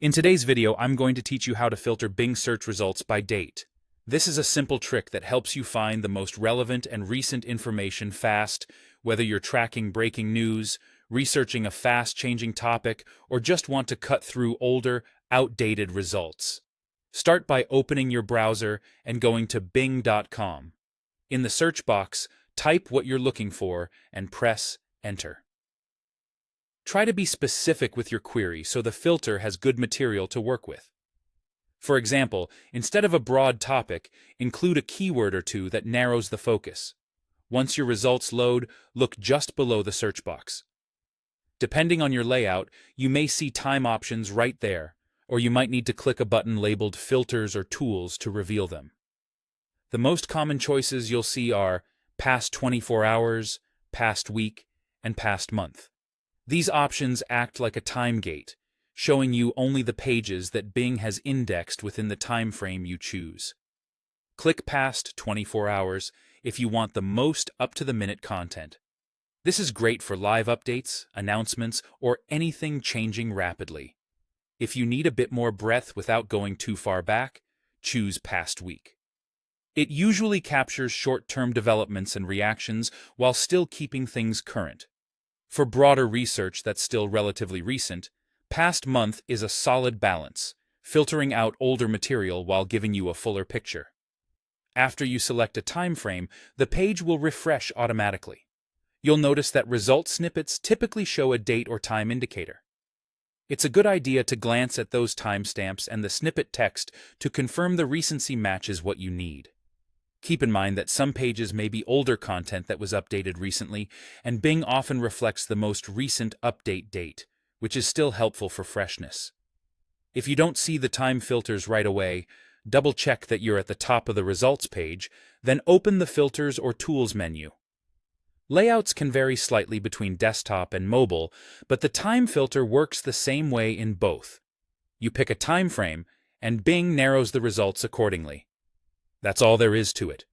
In today's video, I'm going to teach you how to filter Bing search results by date. This is a simple trick that helps you find the most relevant and recent information fast, whether you're tracking breaking news, researching a fast-changing topic, or just want to cut through older, outdated results. Start by opening your browser and going to bing.com. In the search box, type what you're looking for and press Enter. Try to be specific with your query so the filter has good material to work with. For example, instead of a broad topic, include a keyword or two that narrows the focus. Once your results load, look just below the search box. Depending on your layout, you may see time options right there, or you might need to click a button labeled Filters or Tools to reveal them. The most common choices you'll see are past 24 hours, past week, and past month. These options act like a time gate, showing you only the pages that Bing has indexed within the time frame you choose. Click past 24 hours if you want the most up-to-the-minute content. This is great for live updates, announcements, or anything changing rapidly. If you need a bit more breadth without going too far back, choose past week. It usually captures short-term developments and reactions while still keeping things current. For broader research that's still relatively recent, past month is a solid balance, filtering out older material while giving you a fuller picture. After you select a time frame, the page will refresh automatically. You'll notice that result snippets typically show a date or time indicator. It's a good idea to glance at those timestamps and the snippet text to confirm the recency matches what you need. Keep in mind that some pages may be older content that was updated recently, and Bing often reflects the most recent update date, which is still helpful for freshness. If you don't see the time filters right away, double-check that you're at the top of the results page, then open the Filters or Tools menu. Layouts can vary slightly between desktop and mobile, but the time filter works the same way in both. You pick a time frame, and Bing narrows the results accordingly. That's all there is to it.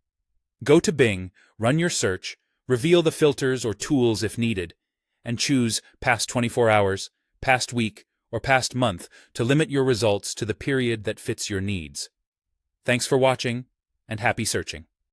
Go to Bing, run your search, reveal the filters or tools if needed, and choose past 24 hours, past week, or past month to limit your results to the period that fits your needs. Thanks for watching, and happy searching.